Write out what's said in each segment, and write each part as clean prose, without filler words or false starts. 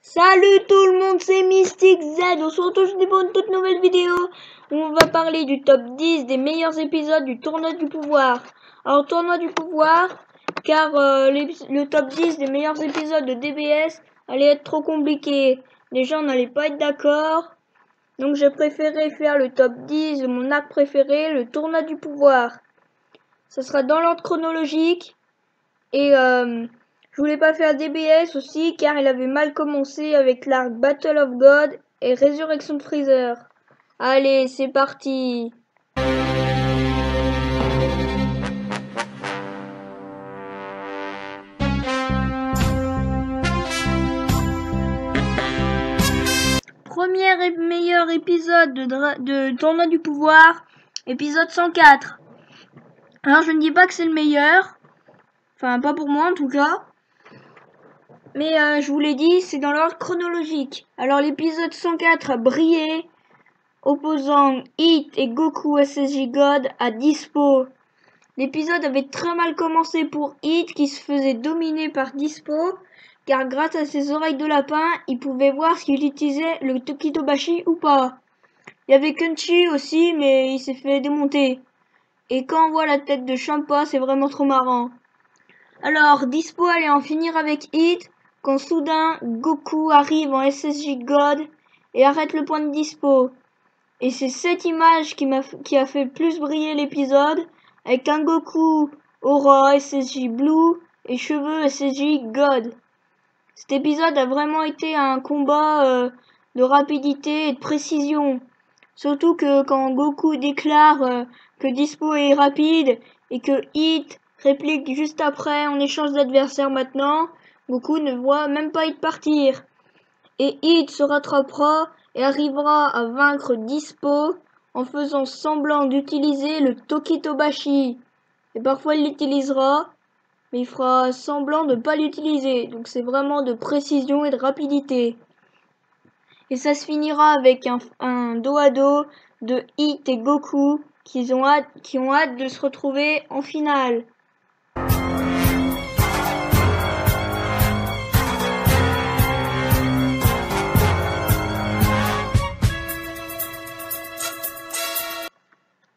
Salut tout le monde, c'est Mystic Z. On se retrouve aujourd'hui pour une toute nouvelle vidéo où on va parler du top 10 des meilleurs épisodes du Tournoi du Pouvoir. Alors, Tournoi du Pouvoir, car le top 10 des meilleurs épisodes de DBS allait être trop compliqué. Les gens n'allaient pas être d'accord. Donc, j'ai préféré faire le top 10 de mon arc préféré, le Tournoi du Pouvoir. Ça sera dans l'ordre chronologique. Et je voulais pas faire DBS aussi car il avait mal commencé avec l'arc Battle of God et Résurrection de Freezer. Allez, c'est parti. Premier et meilleur épisode de Tournoi du Pouvoir, épisode 104. Alors je ne dis pas que c'est le meilleur, enfin pas pour moi en tout cas. Mais je vous l'ai dit, c'est dans l'ordre chronologique. Alors l'épisode 104 a brillé, opposant Hit et Goku SSJ God à Dispo. L'épisode avait très mal commencé pour Hit qui se faisait dominer par Dispo, car grâce à ses oreilles de lapin, il pouvait voir s'il utilisait le Tokitobashi ou pas. Il y avait Kenshi aussi, mais il s'est fait démonter. Et quand on voit la tête de Champa, c'est vraiment trop marrant. Alors, Dispo allait en finir avec Hit, quand soudain, Goku arrive en SSJ God et arrête le point de Dispo. Et c'est cette image qui a fait plus briller l'épisode, avec un Goku, Aura, SSJ Blue et cheveux SSJ God. Cet épisode a vraiment été un combat de rapidité et de précision. Surtout que quand Goku déclare que Dispo est rapide et que Hit réplique juste après en échange d'adversaires maintenant, Goku ne voit même pas Hit partir. Et Hit se rattrapera et arrivera à vaincre Dispo en faisant semblant d'utiliser le Tokitobashi. Et parfois il l'utilisera, mais il fera semblant de ne pas l'utiliser. Donc c'est vraiment de précision et de rapidité. Et ça se finira avec un dos à dos de Hit et Goku qui ont hâte de se retrouver en finale.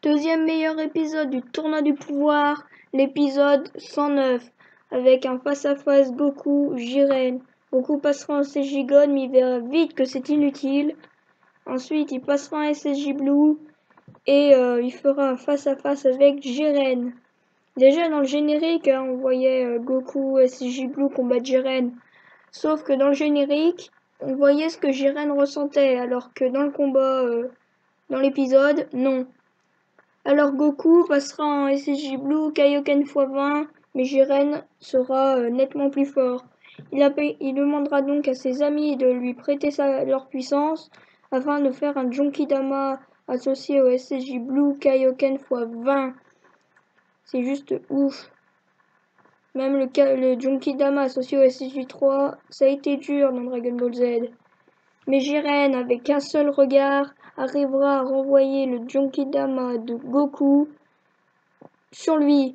Deuxième meilleur épisode du Tournoi du Pouvoir, l'épisode 109, avec un face-à-face Goku-Jiren. Goku passera en SSJ God, mais il verra vite que c'est inutile. Ensuite, il passera en SSJ Blue et il fera un face-à-face avec Jiren. Déjà dans le générique, on voyait Goku SSJ Blue combattre Jiren. Sauf que dans le générique, on voyait ce que Jiren ressentait, alors que dans le combat, dans l'épisode, non. Alors Goku passera en SSJ Blue Kaioken x20, mais Jiren sera nettement plus fort. Il demandera donc à ses amis de lui prêter leur puissance afin de faire un Junkidama associé au SSJ Blue Kaioken x20. C'est juste ouf. Même le Junkidama associé au SSJ 3, ça a été dur dans Dragon Ball Z. Mais Jiren, avec un seul regard, arrivera à renvoyer le Junkidama de Goku sur lui.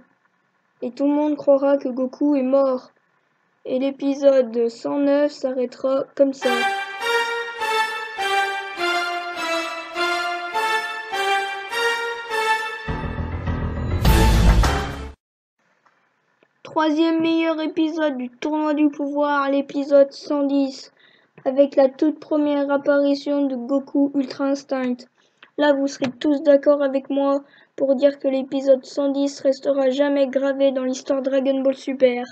Et tout le monde croira que Goku est mort. Et l'épisode 109 s'arrêtera comme ça. Troisième meilleur épisode du Tournoi du Pouvoir, l'épisode 110, avec la toute première apparition de Goku Ultra Instinct. Là, vous serez tous d'accord avec moi pour dire que l'épisode 110 restera jamais gravé dans l'histoire Dragon Ball Super.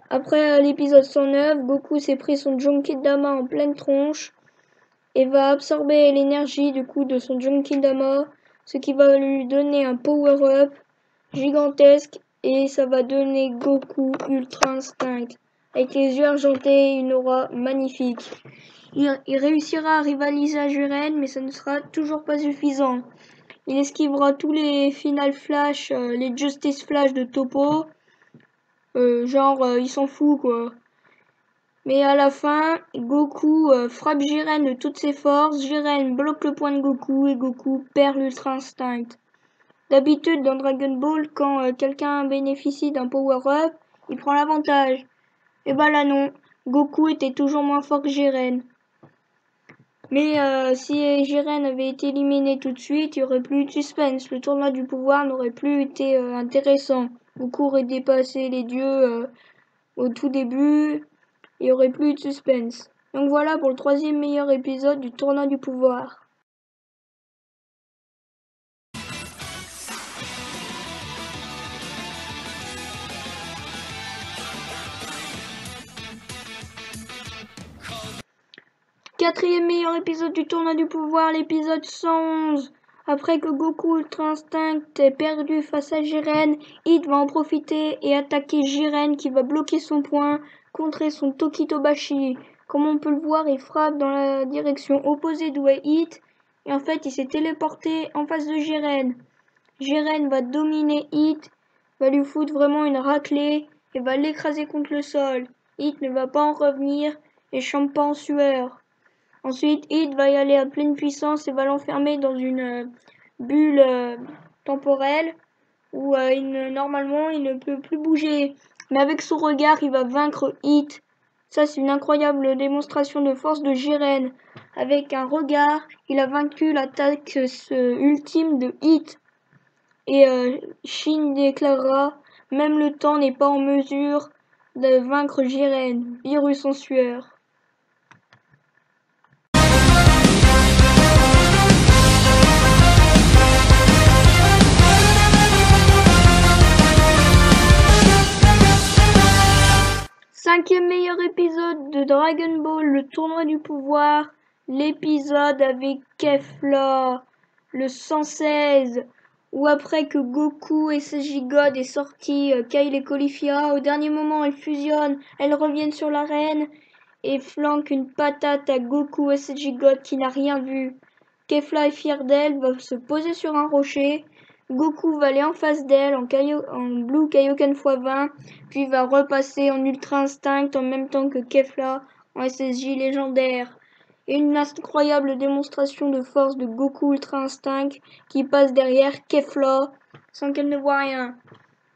Après l'épisode 109, Goku s'est pris son Junkidama en pleine tronche et va absorber l'énergie du coup de son Junkidama, ce qui va lui donner un power-up gigantesque et ça va donner Goku Ultra Instinct avec les yeux argentés et une aura magnifique. Il réussira à rivaliser à Jiren, mais ça ne sera toujours pas suffisant. Il esquivera tous les Final Flash, les Justice Flash de Toppo. Il s'en fout quoi. Mais à la fin, Goku frappe Jiren de toutes ses forces. Jiren bloque le point de Goku et Goku perd l'Ultra Instinct. D'habitude, dans Dragon Ball, quand quelqu'un bénéficie d'un power-up, il prend l'avantage. Et bah là non. Goku était toujours moins fort que Jiren. Mais si Jiren avait été éliminé tout de suite, il n'y aurait plus eu de suspense. Le tournoi du pouvoir n'aurait plus été intéressant. Goku aurait dépassé les dieux au tout début. Il n'y aurait plus eu de suspense. Donc voilà pour le 3e meilleur épisode du tournoi du pouvoir. Quatrième meilleur épisode du tournoi du pouvoir, l'épisode 111. Après que Goku Ultra Instinct ait perdu face à Jiren, Hit va en profiter et attaquer Jiren qui va bloquer son point, contrer son Tokitobashi. Comme on peut le voir, il frappe dans la direction opposée d'où est Hit et en fait il s'est téléporté en face de Jiren. Jiren va dominer Hit, va lui foutre vraiment une raclée et va l'écraser contre le sol. Hit ne va pas en revenir et champe pas en sueur. Ensuite, Hit va y aller à pleine puissance et va l'enfermer dans une bulle temporelle où normalement il ne peut plus bouger. Mais avec son regard, il va vaincre Hit. Ça, c'est une incroyable démonstration de force de Jiren. Avec un regard, il a vaincu l'attaque ultime de Hit. Et Shin déclarera, même le temps n'est pas en mesure de vaincre Jiren. Virus en sueur. Cinquième meilleur épisode de Dragon Ball, le tournoi du pouvoir, l'épisode avec Kefla, le 116, où après que Goku et God aient sorti Kyle et Caulifla, au dernier moment elles fusionnent, elles reviennent sur l'arène et flanquent une patate à Goku et God qui n'a rien vu. Kefla est fière d'elle, va se poser sur un rocher. Goku va aller en face d'elle en Blue Kaioken x20, puis va repasser en Ultra Instinct en même temps que Kefla en SSJ légendaire. Et une incroyable démonstration de force de Goku Ultra Instinct qui passe derrière Kefla sans qu'elle ne voie rien.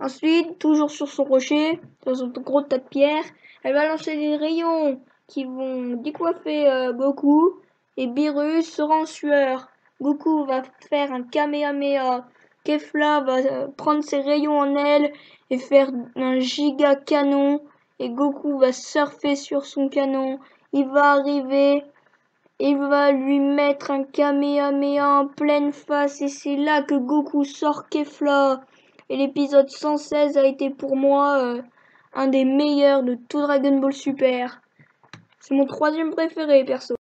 Ensuite, toujours sur son rocher, dans son gros tas de pierres, elle va lancer des rayons qui vont décoiffer Goku et Beerus sera en sueur. Goku va faire un Kamehameha. Kefla va prendre ses rayons en elle et faire un giga canon et Goku va surfer sur son canon. Il va arriver et va lui mettre un Kamehameha en pleine face et c'est là que Goku sort Kefla. Et l'épisode 116 a été pour moi un des meilleurs de tout Dragon Ball Super. C'est mon 3e préféré perso.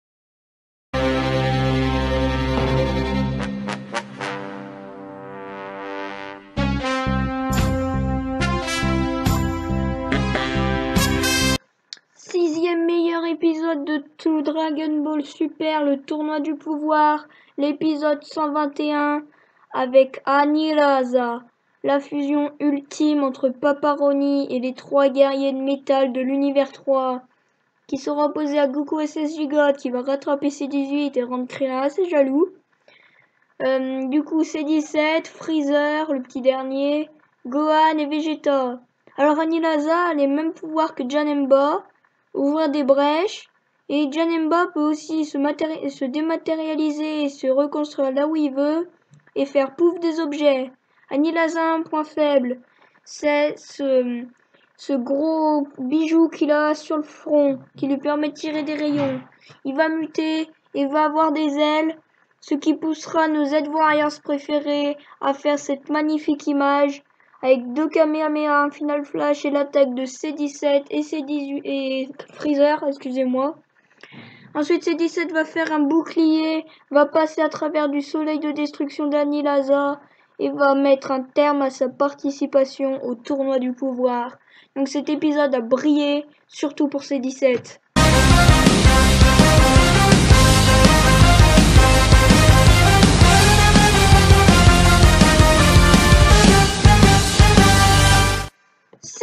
Sixième meilleur épisode de tout Dragon Ball Super, le tournoi du pouvoir, l'épisode 121 avec Annihilasa, la fusion ultime entre Paparoni et les 3 guerriers de métal de l'univers 3, qui sera opposé à Goku SSJ God qui va rattraper C18 et rendre Krillin assez jaloux. Du coup C17, Freezer, le petit dernier, Gohan et Vegeta. Alors Annihilasa a les mêmes pouvoirs que Janemba, ouvrir des brèches, et Janemba peut aussi se dématérialiser et se reconstruire là où il veut et faire pouf des objets. Annihilasa a un point faible, c'est ce gros bijou qu'il a sur le front qui lui permet de tirer des rayons. Il va muter et va avoir des ailes, ce qui poussera nos Z-Warriors préférés à faire cette magnifique image avec 2 Kamehameha, un Final Flash et l'attaque de C17 et C18 et Freezer, excusez-moi. Ensuite C17 va faire un bouclier, va passer à travers du soleil de destruction d'Annihilasa et va mettre un terme à sa participation au tournoi du pouvoir. Donc cet épisode a brillé, surtout pour C17.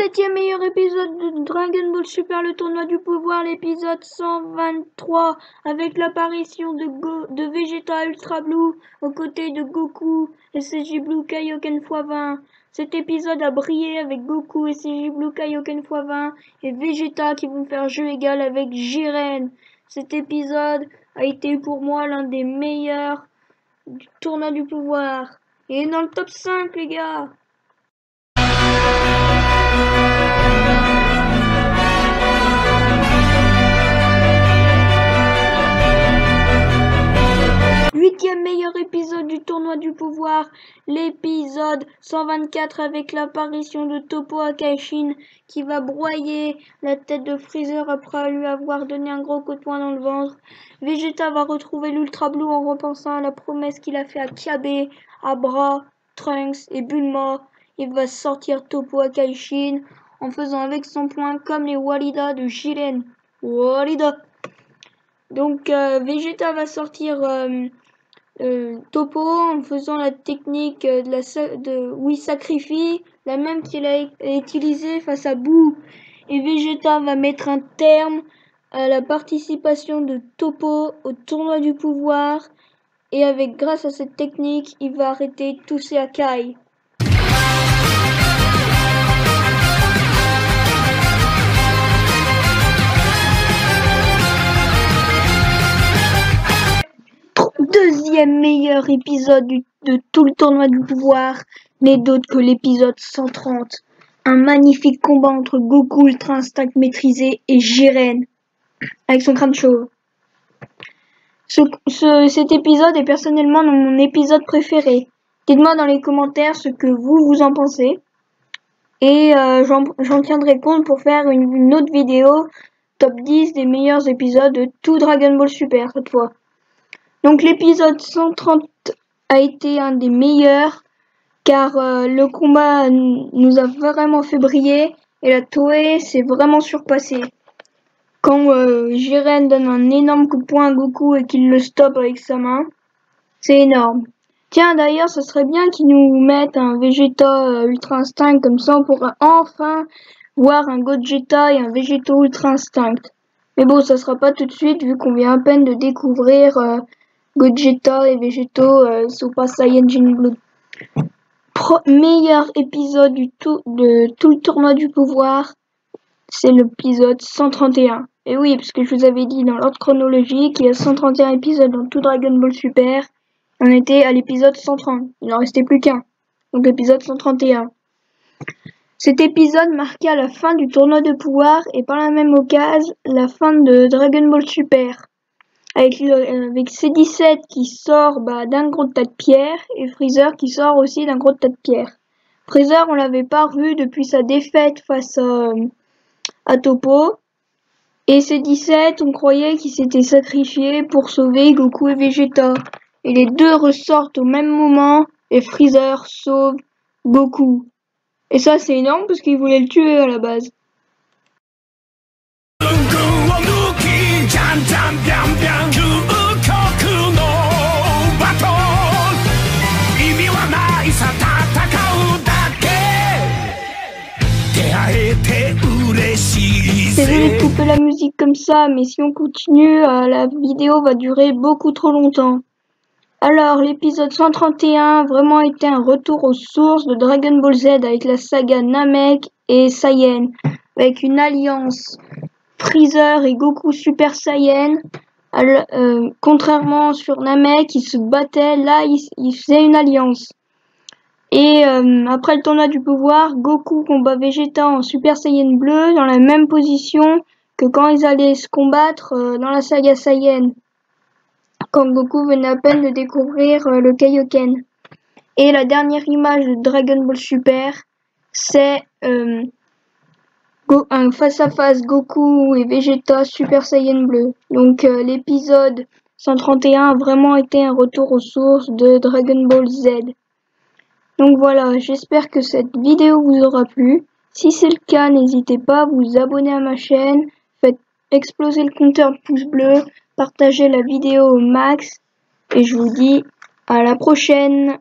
7e meilleur épisode de Dragon Ball Super, le tournoi du pouvoir, l'épisode 123, avec l'apparition de Vegeta Ultra Blue aux côtés de Goku et CJ Blue Kaioken x20. Cet épisode a brillé avec Goku et CJ Blue Kaioken x20 et Vegeta qui vont faire jeu égal avec Jiren. Cet épisode a été pour moi l'un des meilleurs du tournoi du pouvoir. Et dans le top 5, les gars. Huitième meilleur épisode du tournoi du pouvoir, l'épisode 124 avec l'apparition de Toppo Akaishin qui va broyer la tête de Freezer après lui avoir donné un gros coup de poing dans le ventre. Vegeta va retrouver l'Ultra Blue en repensant à la promesse qu'il a fait à Kabe, à Bra, Trunks et Bulma. Il va sortir Toppo Akaishin en faisant avec son poing comme les Walida de Jiren. Walida. Donc Vegeta va sortir Toppo en faisant la technique où il sacrifie, la même qu'il a utilisée face à Boo. Et Vegeta va mettre un terme à la participation de Toppo au tournoi du pouvoir. Et grâce à cette technique, il va arrêter tous ses Akai. Deuxième meilleur épisode de tout le tournoi du pouvoir n'est d'autre que l'épisode 130. Un magnifique combat entre Goku Ultra Instinct maîtrisé et Jiren avec son crâne chauve. Cet épisode est personnellement mon épisode préféré. Dites-moi dans les commentaires ce que vous en pensez. Et j'en tiendrai compte pour faire une autre vidéo top 10 des meilleurs épisodes de tout Dragon Ball Super cette fois. Donc l'épisode 130 a été un des meilleurs car le combat nous a vraiment fait briller et la Toei s'est vraiment surpassée. Quand Jiren donne un énorme coup de poing à Goku et qu'il le stoppe avec sa main, c'est énorme. Tiens d'ailleurs, ce serait bien qu'ils nous mettent un Vegeta Ultra Instinct, comme ça on pourra enfin voir un Gogeta et un Vegeta Ultra Instinct. Mais bon, ça sera pas tout de suite vu qu'on vient à peine de découvrir Gogeta et Vegeto Super Saiyajin Blue. Meilleur épisode de tout le tournoi du pouvoir, c'est l'épisode 131. Et oui, parce que je vous avais dit dans l'ordre chronologique, il y a 131 épisodes dans tout Dragon Ball Super. On était à l'épisode 130. Il en restait plus qu'un. Donc l'épisode 131. Cet épisode marqua la fin du tournoi de pouvoir et par la même occasion la fin de Dragon Ball Super. Avec C17 qui sort d'un gros tas de pierre et Freezer qui sort aussi d'un gros tas de pierre. Freezer, on l'avait pas vu depuis sa défaite face à Toppo. Et C17, on croyait qu'il s'était sacrifié pour sauver Goku et Vegeta. Et les deux ressortent au même moment et Freezer sauve Goku. Et ça, c'est énorme parce qu'il voulait le tuer à la base. Désolé de couper la musique comme ça, mais si on continue, la vidéo va durer beaucoup trop longtemps. Alors, l'épisode 131 a vraiment été un retour aux sources de Dragon Ball Z avec la saga Namek et Saiyan, avec une alliance Freezer et Goku Super Saiyan. Contrairement sur Namek, ils se battaient, là ils faisaient une alliance. Et après le tournoi du pouvoir, Goku combat Vegeta en Super Saiyan bleu dans la même position que quand ils allaient se combattre dans la saga Saiyan, quand Goku venait à peine de découvrir le Kaioken. Et la dernière image de Dragon Ball Super, c'est un face-à-face Goku et Vegeta Super Saiyan bleu. Donc l'épisode 131 a vraiment été un retour aux sources de Dragon Ball Z. Donc voilà, j'espère que cette vidéo vous aura plu. Si c'est le cas, n'hésitez pas à vous abonner à ma chaîne, faites exploser le compteur de pouces bleus, partagez la vidéo au max et je vous dis à la prochaine.